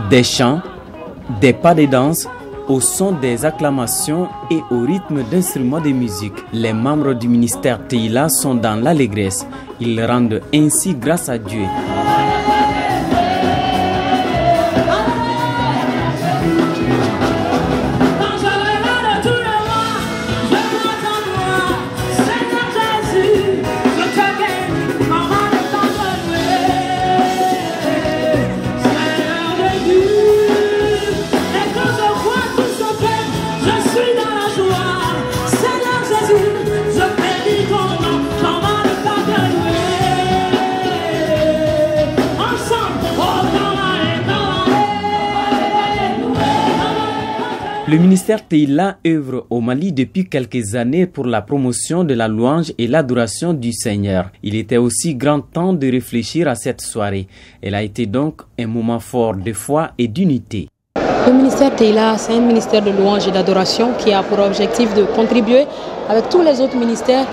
Des chants, des pas de danse, au son des acclamations et au rythme d'instruments de musique. Les membres du ministère Teila sont dans l'allégresse. Ils rendent ainsi grâce à Dieu. Le ministère Teila œuvre au Mali depuis quelques années pour la promotion de la louange et l'adoration du Seigneur. Il était aussi grand temps de réfléchir à cette soirée. Elle a été donc un moment fort de foi et d'unité. Le ministère Teila, c'est un ministère de louange et d'adoration qui a pour objectif de contribuer avec tous les autres ministères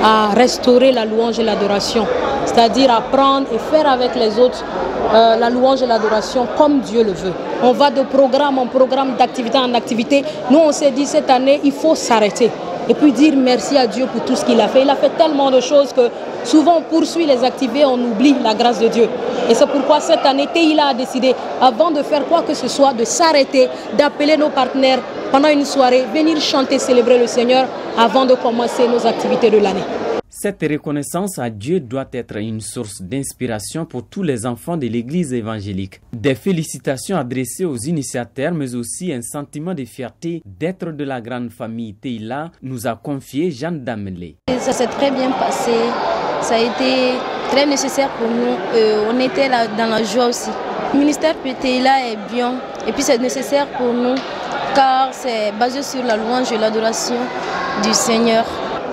à restaurer la louange et l'adoration. C'est-à-dire à prendre et faire avec les autres la louange et l'adoration comme Dieu le veut. On va de programme en programme, d'activité en activité. Nous, on s'est dit cette année, il faut s'arrêter et puis dire merci à Dieu pour tout ce qu'il a fait. Il a fait tellement de choses que souvent on poursuit les activités, on oublie la grâce de Dieu. Et c'est pourquoi cette année, Teila a décidé, avant de faire quoi que ce soit, de s'arrêter, d'appeler nos partenaires pendant une soirée, venir chanter, célébrer le Seigneur avant de commencer nos activités de l'année. Cette reconnaissance à Dieu doit être une source d'inspiration pour tous les enfants de l'Église évangélique. Des félicitations adressées aux initiateurs, mais aussi un sentiment de fierté d'être de la grande famille Teila, nous a confié Jeanne Damelé. Ça s'est très bien passé, ça a été très nécessaire pour nous, on était là dans la joie aussi. Le ministère Teila est bien et puis c'est nécessaire pour nous car c'est basé sur la louange et l'adoration du Seigneur.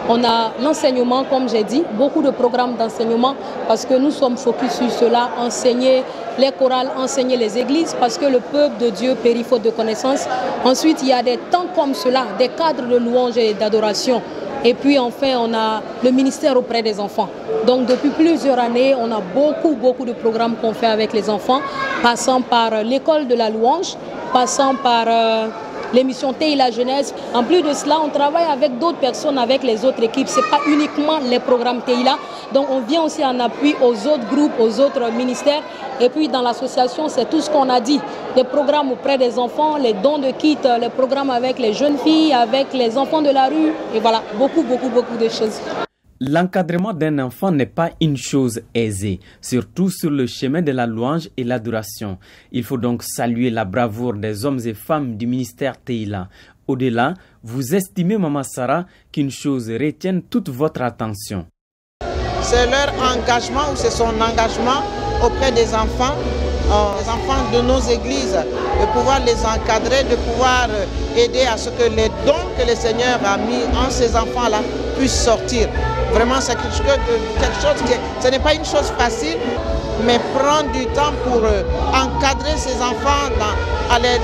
On a l'enseignement, comme j'ai dit, beaucoup de programmes d'enseignement parce que nous sommes focus sur cela, enseigner les chorales, enseigner les églises parce que le peuple de Dieu périt faute de connaissances. Ensuite, il y a des temps comme cela, des cadres de louange et d'adoration. Et puis enfin, on a le ministère auprès des enfants. Donc depuis plusieurs années, on a beaucoup de programmes qu'on fait avec les enfants, passant par l'école de la louange, passant par l'émission Teila Jeunesse. En plus de cela, on travaille avec d'autres personnes, avec les autres équipes. Ce n'est pas uniquement les programmes Teila. Donc on vient aussi en appui aux autres groupes, aux autres ministères. Et puis dans l'association, c'est tout ce qu'on a dit. Les programmes auprès des enfants, les dons de kits, les programmes avec les jeunes filles, avec les enfants de la rue. Et voilà, beaucoup de choses. L'encadrement d'un enfant n'est pas une chose aisée, surtout sur le chemin de la louange et l'adoration. Il faut donc saluer la bravoure des hommes et femmes du ministère Teila. Au-delà, vous estimez, Maman Sarah, qu'une chose retienne toute votre attention. C'est leur engagement ou c'est son engagement auprès des enfants de nos églises, de pouvoir les encadrer, de pouvoir aider à ce que les dons que le Seigneur a mis en ces enfants-là puissent sortir. Vraiment, c'est quelque chose qui, ce n'est pas une chose facile, mais prendre du temps pour encadrer ces enfants,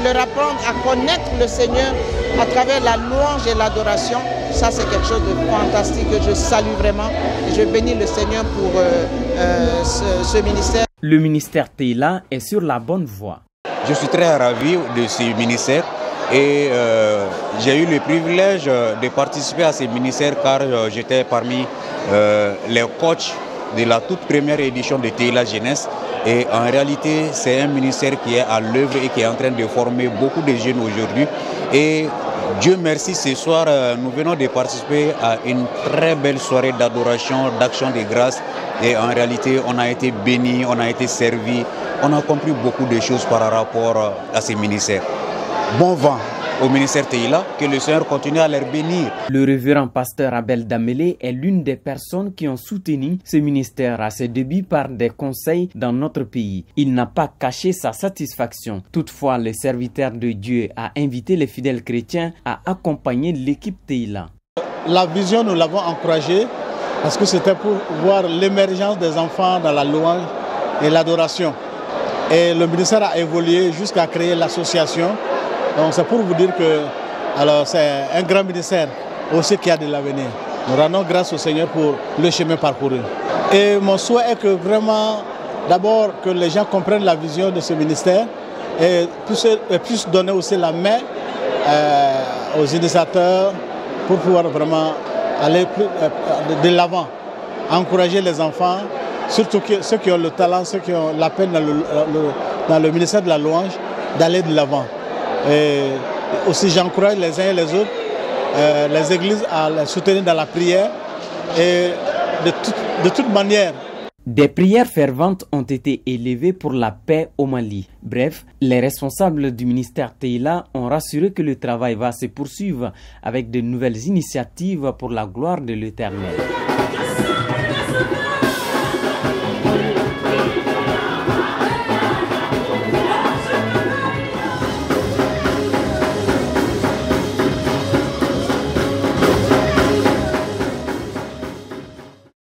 leur apprendre à connaître le Seigneur à travers la louange et l'adoration. Ça, c'est quelque chose de fantastique que je salue vraiment et je bénis le Seigneur pour ce ministère. Le ministère Teila est sur la bonne voie. Je suis très ravi de ce ministère et j'ai eu le privilège de participer à ce ministère car j'étais parmi les coachs de la toute première édition de Teila Jeunesse. Et en réalité, c'est un ministère qui est à l'œuvre et qui est en train de former beaucoup de jeunes aujourd'hui. Et Dieu merci, ce soir, nous venons de participer à une très belle soirée d'adoration, d'action de grâce. Et en réalité, on a été bénis, on a été servis, on a compris beaucoup de choses par rapport à ces ministères. Bon vent au ministère Teila, que le Seigneur continue à leur bénir. Le révérend pasteur Abel Damelé est l'une des personnes qui ont soutenu ce ministère à ses débuts par des conseils dans notre pays. Il n'a pas caché sa satisfaction. Toutefois, le serviteur de Dieu a invité les fidèles chrétiens à accompagner l'équipe Teila. La vision, nous l'avons encouragée parce que c'était pour voir l'émergence des enfants dans la louange et l'adoration. Et le ministère a évolué jusqu'à créer l'association. Donc c'est pour vous dire que c'est un grand ministère aussi qu'il y a de l'avenir. Nous rendons grâce au Seigneur pour le chemin parcouru. Et mon souhait est que vraiment, d'abord, que les gens comprennent la vision de ce ministère et puissent donner aussi la main aux initiateurs pour pouvoir vraiment aller de l'avant, encourager les enfants, surtout ceux qui ont le talent, ceux qui ont la peine dans le ministère de la louange, d'aller de l'avant. Et aussi j'encourage les uns et les autres, les églises à les soutenir dans la prière et de toute manière. Des prières ferventes ont été élevées pour la paix au Mali. Bref, les responsables du ministère Teila ont rassuré que le travail va se poursuivre avec de nouvelles initiatives pour la gloire de l'Éternel.